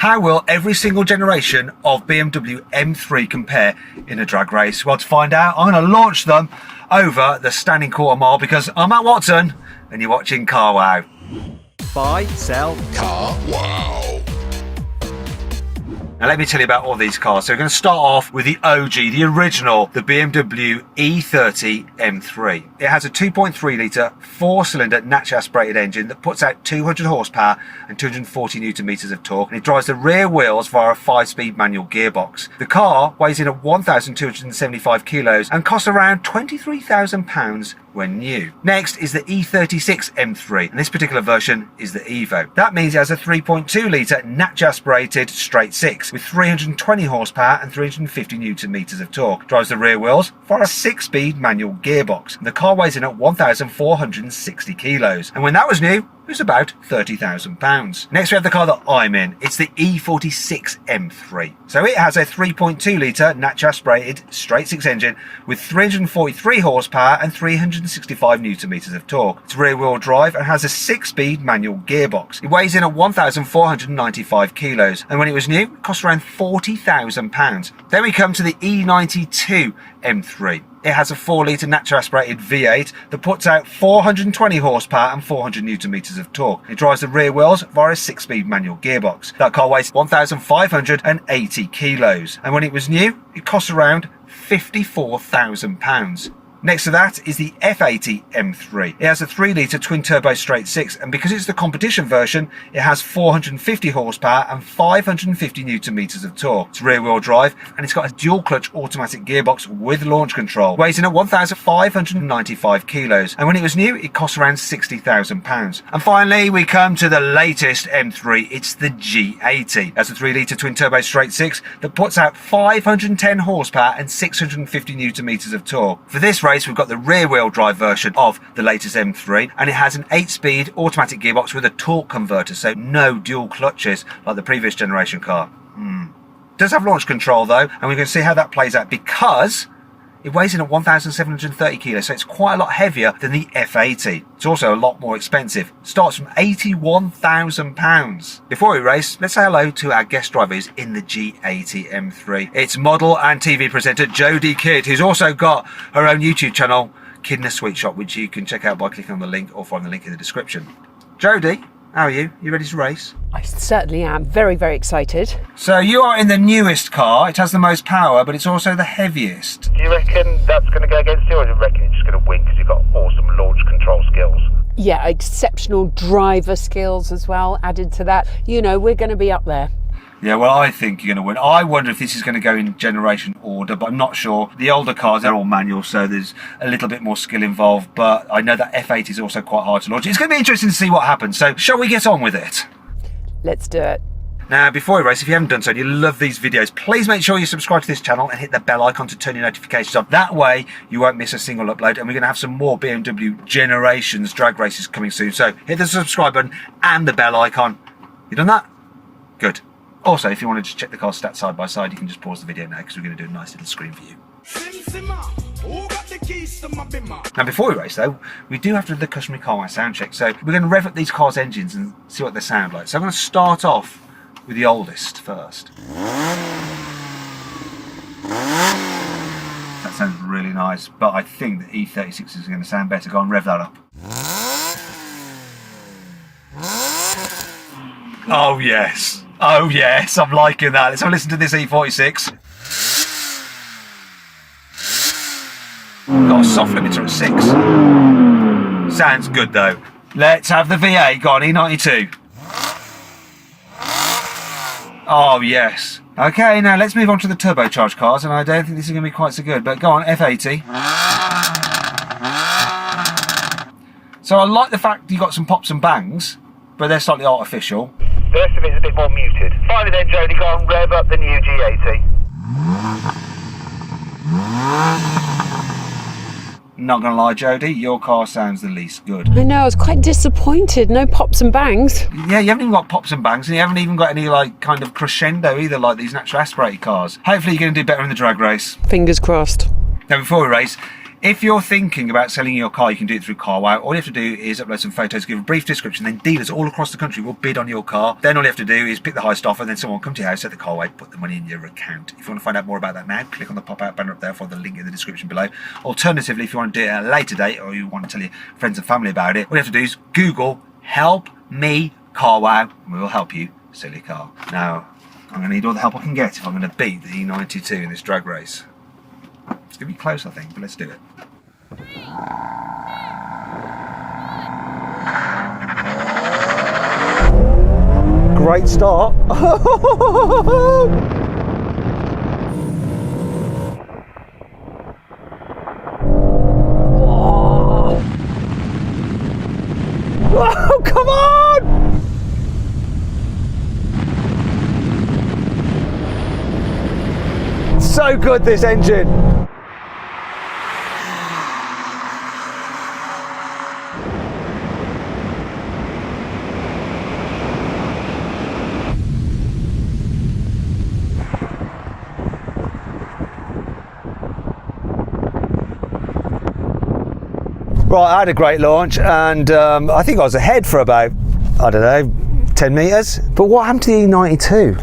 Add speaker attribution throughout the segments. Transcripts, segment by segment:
Speaker 1: How will every single generation of BMW M3 compare in a drag race? Well, to find out, I'm going to launch them over the standing quarter mile because I'm at Watson and you're watching Carwow. Buy, sell, Carwow. Now let me tell you about all these cars. So we're going to start off with the OG, the original, the BMW E30 M3. It has a 2.3 litre, 4-cylinder naturally aspirated engine that puts out 200 horsepower and 240 newton meters of torque, and it drives the rear wheels via a 5-speed manual gearbox. The car weighs in at 1,275 kilos and costs around £23,000 when new. Next is the E36 M3, and this particular version is the Evo. That means it has a 3.2 litre naturally aspirated straight 6 with 320 horsepower and 350 newton meters of torque. Drives the rear wheels via a 6-speed manual gearbox. And the car weighs in at 1,460 kilos, and when that was new, it was about £30,000. Next we have the car that I'm in. It's the E46 M3. So it has a 3.2 litre naturally aspirated straight 6 engine with 343 horsepower and 365 newton meters of torque. It's rear wheel drive and has a 6-speed manual gearbox. It weighs in at 1,495 kilos, and when it was new, it cost around £40,000. Then we come to the E92 M3. It has a 4 litre naturally aspirated V8 that puts out 420 horsepower and 400 newton meters of torque. It drives the rear wheels via a 6-speed manual gearbox. That car weighs 1,580 kilos, and when it was new, it cost around £54,000. Next to that is the F80 M3. It has a 3 litre twin turbo straight 6, and because it's the competition version, it has 450 horsepower and 550 newton meters of torque. It's rear wheel drive, and it's got a dual clutch automatic gearbox with launch control. Weighs in at 1,595 kilos, and when it was new, it cost around £60,000. And finally, we come to the latest M3. It's the G80. It has a 3 litre twin turbo straight 6 that puts out 510 horsepower and 650 newton meters of torque. For this race, we've got the rear wheel drive version of the latest M3, and it has an 8-speed automatic gearbox with a torque converter, so no dual clutches like the previous generation car. It does have launch control though, and we're going to see how that plays out because it weighs in at 1,730 kilos, so it's quite a lot heavier than the F80. It's also a lot more expensive. It starts from £81,000. Before we race, let's say hello to our guest driver who's in the G80 M3. It's model and TV presenter Jodie Kidd, who's also got her own YouTube channel, Kid in a Sweet Shop, which you can check out by clicking on the link or find the link in the description. Jodie, how are you? You ready to race?
Speaker 2: I certainly am. Very, very excited.
Speaker 1: So you are in the newest car. It has the most power, but it's also the heaviest.
Speaker 3: Do you reckon that's going to go against you, or do you reckon you're just going to win because you've got awesome launch control skills?
Speaker 2: Yeah, exceptional driver skills as well added to that. You know, we're going to be up there.
Speaker 1: Yeah, well, I think you're going to win. I wonder if this is going to go in generation order, but I'm not sure. The older cars, they're all manual, so there's a little bit more skill involved, but I know that F8 is also quite hard to launch. It's going to be interesting to see what happens, so shall we get on with it?
Speaker 2: Let's do it.
Speaker 1: Now, before we race, if you haven't done so and you love these videos, please make sure you subscribe to this channel and hit the bell icon to turn your notifications on. That way, you won't miss a single upload, and we're going to have some more BMW Generations drag races coming soon. So hit the subscribe button and the bell icon. You done that? Good. Also, if you want to just check the car stats side by side, you can just pause the video now because we're going to do a nice little screen for you. Now, before we race though, we do have to do the customary Carwow sound check. So we're going to rev up these cars' engines and see what they sound like. So I'm going to start off with the oldest first. That sounds really nice, but I think the E36 is going to sound better. Go on, rev that up. Oh yes. Oh yes, I'm liking that. Let's have a listen to this E46. Got a soft limiter at 6. Sounds good though. Let's have the V8. Go on, E92. Oh yes. Okay, now let's move on to the turbocharged cars, and I don't think this is going to be quite so good, but go on, F80. So I like the fact you got some pops and bangs, but they're slightly artificial.
Speaker 3: The rest of it's a bit more muted. Finally then, Jodie, go on, rev up the new G80.
Speaker 1: Not gonna lie, Jodie, your car sounds the least good.
Speaker 2: I know, I was quite disappointed. No pops and bangs.
Speaker 1: Yeah, you haven't even got pops and bangs, and you haven't even got any like kind of crescendo either, like these natural aspirated cars. Hopefully you're going to do better in the drag race.
Speaker 2: Fingers crossed.
Speaker 1: Now before we race, If you're thinking about selling your car, you can do it through carwow. All you have to do is upload some photos, give a brief description, then dealers all across the country will bid on your car. Then all you have to do is pick the highest offer, then someone will come to your house at the carwow, put the money in your account. If you want to find out more about that now, click on the pop-out banner up there for the link in the description below. Alternatively, if you want to do it at a later date or you want to tell your friends and family about it, all you have to do is Google "help me carwow" and we will help you sell your car. Now, I'm going to need all the help I can get if I'm going to beat the E92 in this drag race. It's going to be close, I think, but let's do it. Great start. Oh, come on! So good, this engine. Right, I had a great launch and I think I was ahead for about, I don't know, 10 metres. But what happened to the E92?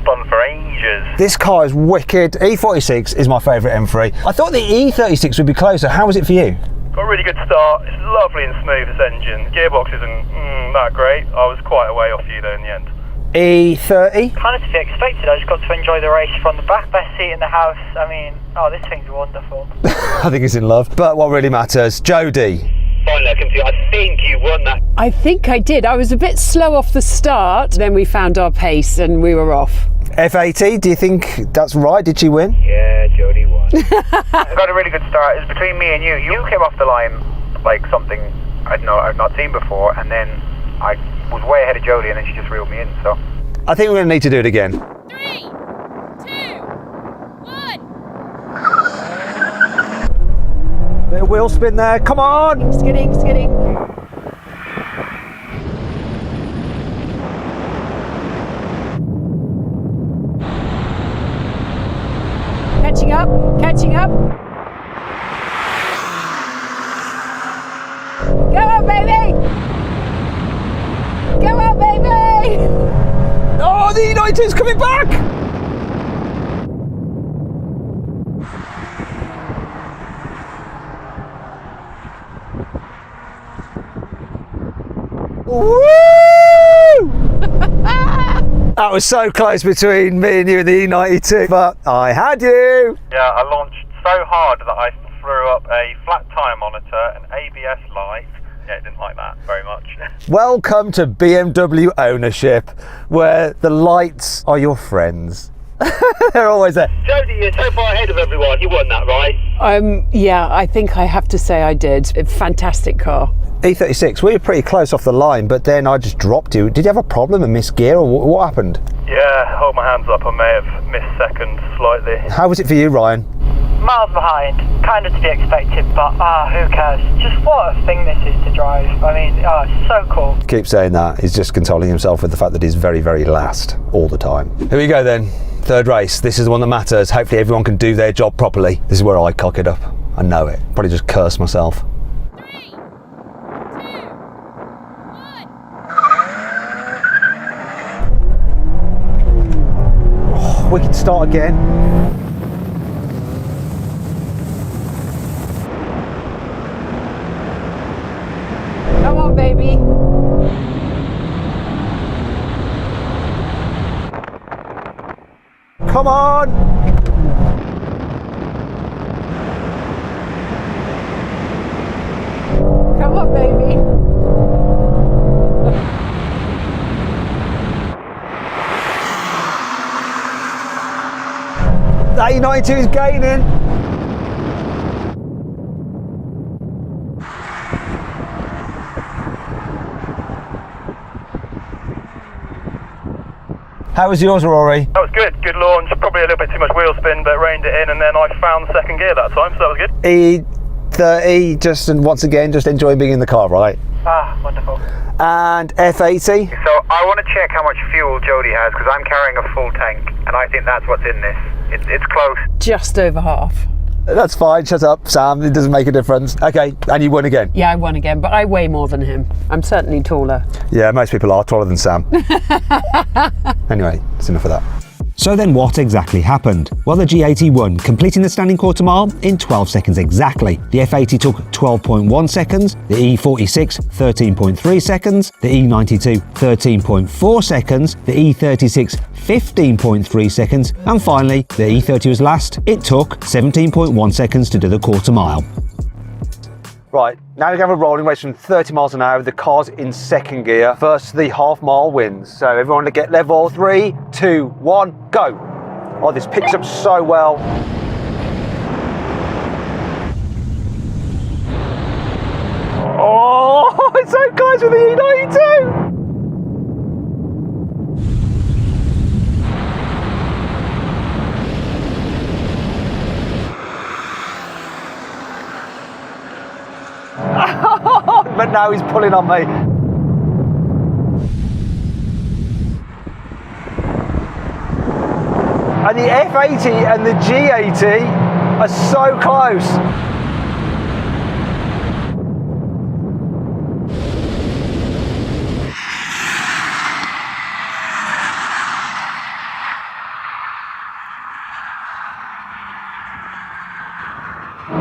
Speaker 3: Spun for ages.
Speaker 1: This car is wicked. E46 is my favourite M3. I thought the E36 would be closer. How was it for you?
Speaker 3: Got a really good start. It's lovely and smooth, this engine. Gearbox isn't that great. I was quite a way off you though in the end.
Speaker 1: E30?
Speaker 4: Kind of to be expected. I just got to enjoy the race from the back. Best seat in the house. I mean, oh, this thing's wonderful.
Speaker 1: I think he's in love. But what really matters, Jodie.
Speaker 3: Finally, I can see. I think you won that.
Speaker 2: I think I did. I was a bit slow off the start. Then we found our pace and we were off.
Speaker 1: F80, do you think that's right? Did she win?
Speaker 3: Yeah, Jodie won. I got a really good start. It's between me and you. You came off the line like something I've not seen before, and then I was way ahead of Jodie, and then she just reeled me in. So
Speaker 1: I think we're going to need to do it again.
Speaker 5: 3, 2, 1.
Speaker 1: Bit of wheel spin there. Come on!
Speaker 2: Skidding, skidding. Catching up, catching up. Go on, baby! Go on, baby!
Speaker 1: Oh, the E92's coming back! Woo! That was so close between me and you and the E92, but I had you!
Speaker 3: yeah, I launched so hard that I threw up a flat tyre monitor, an ABS light. Yeah, didn't like that very much.
Speaker 1: Welcome to BMW ownership, where the lights are your friends. They're always there.
Speaker 3: Jodie, you're so far ahead of everyone. You won that, right?
Speaker 2: Yeah, I think I have to say I did. A fantastic car.
Speaker 1: E36, we were pretty close off the line, but then I just dropped you. Did you have a problem and miss gear, or what happened?
Speaker 3: Yeah, hold my hands up. I may have missed second slightly.
Speaker 1: How was it for you, Ryan?
Speaker 4: Miles behind. Kind of to be expected, but who cares? Just what a thing this is to drive. I mean, it's so cool.
Speaker 1: Keep saying that. He's just consoling himself with the fact that he's very, very last all the time. Here we go then. Third race. This is the one that matters. Hopefully everyone can do their job properly. This is where I cock it up. I know it. Probably just curse myself.
Speaker 5: 3, 2, 1.
Speaker 1: Oh, we can start again.
Speaker 2: Come on, baby.
Speaker 1: Come on!
Speaker 2: Come on, baby.
Speaker 1: That E92 is gaining. How was yours, Rory?
Speaker 3: That was good. Good launch. Probably a little bit too much wheel spin, but reined it in, and then I found second gear that time, so that was good.
Speaker 1: E30, just and once again, just enjoying being in the car, right?
Speaker 4: Wonderful.
Speaker 1: And F80.
Speaker 3: So I want to check how much fuel Jodie has, because I'm carrying a full tank, and I think that's what's in this. It's close.
Speaker 2: Just over half.
Speaker 1: That's fine, shut up, Sam. It doesn't make a difference. Okay, and you won again.
Speaker 2: Yeah, I won again, but I weigh more than him. I'm certainly taller.
Speaker 1: Yeah, most people are taller than Sam. Anyway, that's enough of that. So then what exactly happened? Well, the G80 won, completing the standing quarter mile in 12 seconds exactly. The F80 took 12.1 seconds, the E46 13.3 seconds, the E92 13.4 seconds, the E36 15.3 seconds, and finally the E30 was last. It took 17.1 seconds to do the quarter mile. Right, now we have a rolling race from 30 miles an hour. The car's in second gear. First, the half mile wins. So everyone to get level. 3, 2, 1, go. Oh, this picks up so well. Oh, it's so close with the E92. But now he's pulling on me. And the F80 and the G80 are so close.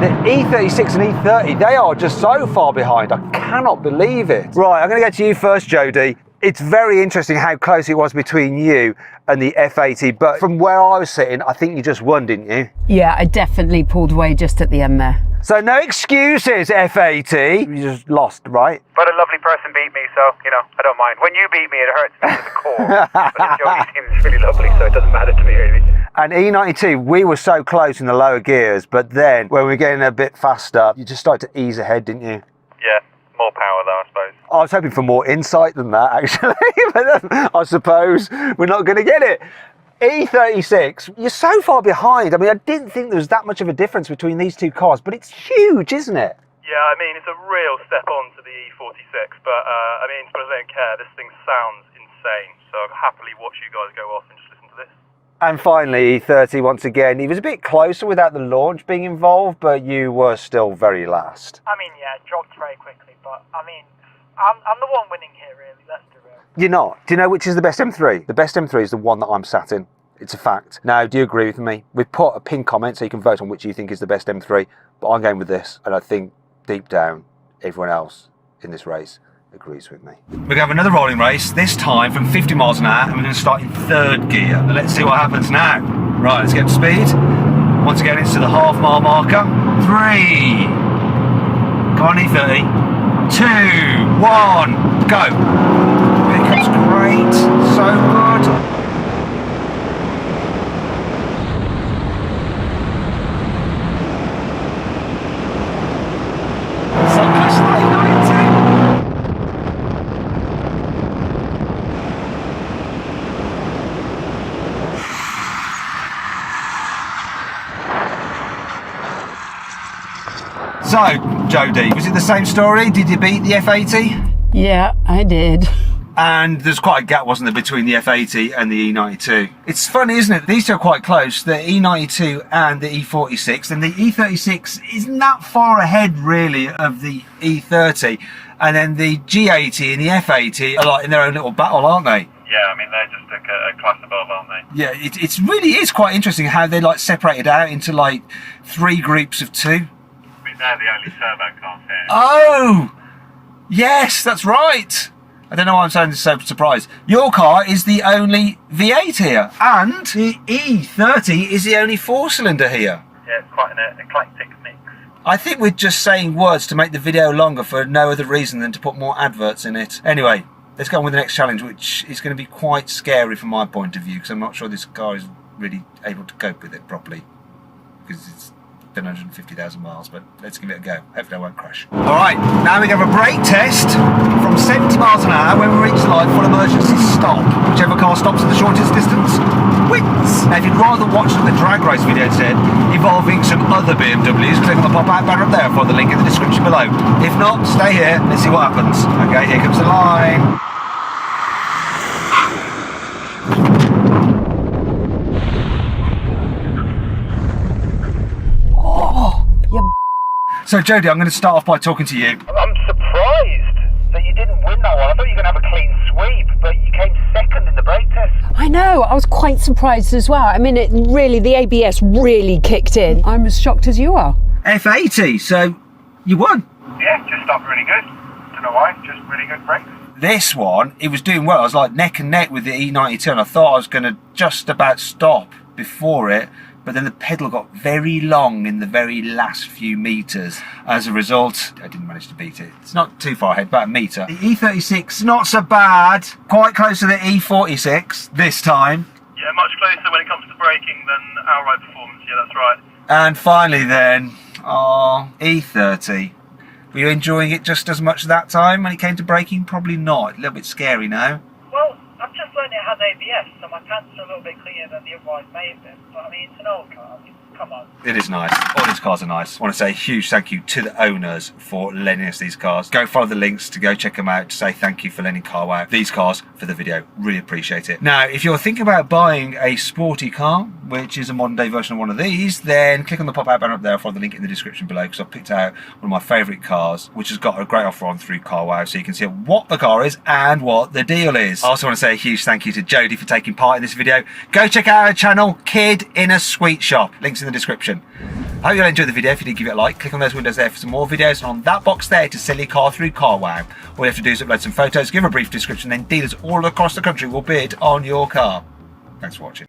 Speaker 1: The E36 and E30, they are just so far behind. I cannot believe it. Right, I'm going to go to you first, Jodie. It's very interesting how close it was between you and the F80, but from where I was sitting, I think you just won, didn't you?
Speaker 2: Yeah, I definitely pulled away just at the end there.
Speaker 1: So no excuses, F80. You just lost, right?
Speaker 3: But a lovely person beat me, so, you know, I don't mind. When you beat me, it hurts me to the core. But Jodie seems really lovely, so it doesn't matter to me, really.
Speaker 1: And E92, we were so close in the lower gears, but then when we were getting a bit faster, you just started to ease ahead, didn't you?
Speaker 3: Yeah, more power though, I suppose.
Speaker 1: I was hoping for more insight than that, actually, but I suppose we're not going to get it. E36, you're so far behind. I mean, I didn't think there was that much of a difference between these two cars, but it's huge, isn't it?
Speaker 5: Yeah, I mean, it's a real step on to the E46, but I mean, I don't care. This thing sounds insane, so I'll happily watch you guys go off and just listen to this.
Speaker 1: And finally, E30 once again. He was a bit closer without the launch being involved, but you were still very last.
Speaker 4: I mean, yeah, it dropped very quickly, but I mean, I'm the one winning here, really. Let's be real.
Speaker 1: You're not. Do you know which is the best M3? The best M3 is the one that I'm sat in. It's a fact. Now, do you agree with me? We've put a pinned comment so you can vote on which you think is the best M3, but I'm going with this, and I think deep down, everyone else in this race agrees with me. We're going to have another rolling race, this time from 50 miles an hour, and we're going to start in third gear. Let's see what happens now. Right, let's get to speed. Once again, it's to the half mile marker. 3. Come on, E30. 2, 1, go. It goes great. So good. So close to the E92. So, Jodie, was it the same story? Did you beat the F80?
Speaker 2: Yeah, I did.
Speaker 1: And there's quite a gap, wasn't there, between the F80 and the E92? It's funny, isn't it? These two are quite close, the E92 and the E46, and the E36 isn't that far ahead, really, of the E30. And then the G80 and the F80 are like in their own little battle, aren't they?
Speaker 5: Yeah, I mean, they're just a class above, aren't they?
Speaker 1: Yeah, it really is quite interesting how they like separated out into like 3 groups of 2.
Speaker 5: I mean, they're the only turbo cars here.
Speaker 1: Oh! Yes, that's right. I don't know why I'm sounding so surprised. Your car is the only V8 here, and the E30 is the only 4-cylinder here.
Speaker 5: Yeah, it's quite an eclectic mix.
Speaker 1: I think we're just saying words to make the video longer for no other reason than to put more adverts in it. Anyway, let's go on with the next challenge, which is going to be quite scary from my point of view, because I'm not sure this car is really able to cope with it properly, because it's done 150,000 miles, but let's give it a go. Hopefully I won't crash. Alright, now we have a brake test from 70 miles an hour. When we reach the line, full emergency stop. Whichever car stops at the shortest distance wins. Now if you'd rather watch the drag race video instead, involving some other BMWs, click on the pop-out banner up there for the link in the description below. If not, stay here, let's see what happens. Okay, here comes the line. So Jodie, I'm going to start off by talking to you.
Speaker 3: I'm surprised that you didn't win that one. I thought you were going to have a clean sweep, but you came second in the brake test.
Speaker 2: I know, I was quite surprised as well. I mean, the ABS really kicked in. I'm as shocked as you are.
Speaker 1: F80, so you won.
Speaker 3: Yeah, just stopped really good. Don't know why, just really good brakes.
Speaker 1: This one, it was doing well. I was like neck and neck with the E92 and I thought I was going to just about stop before it, but then the pedal got very long in the very last few meters. As a result, I didn't manage to beat it. It's not too far ahead, about a meter. The E36, not so bad. Quite close to the E46 this time.
Speaker 5: Yeah, much closer when it comes to braking than outright performance. Yeah, that's right.
Speaker 1: And finally then, E30. Were you enjoying it just as much that time when it came to braking? Probably not. A little bit scary now.
Speaker 4: Well, I've just learned it has ABS, so my pants are a little bit cleaner than the otherwise may have been. But I mean, it's an old car. I mean, come on.
Speaker 1: It is nice. All these cars are nice. I want to say a huge thank you to the owners for lending us these cars. Go follow the links to go check them out to say thank you for lending Carwow these cars for the video. Really appreciate it. Now, if you're thinking about buying a sporty car, which is a modern day version of one of these, then click on the pop-out banner up there. I'll follow the link in the description below because I've picked out one of my favourite cars, which has got a great offer on through Carwow, so you can see what the car is and what the deal is. I also want to say a huge thank you to Jodie for taking part in this video. Go check out our channel, Kid in a Sweet Shop. Links in the description. I hope you'll enjoy the video. If you did, give it a like. Click on those windows there for some more videos, and on that box there to sell your car through Carwow. All you have to do is upload some photos, give a brief description, then dealers all across the country will bid on your car. Thanks for watching.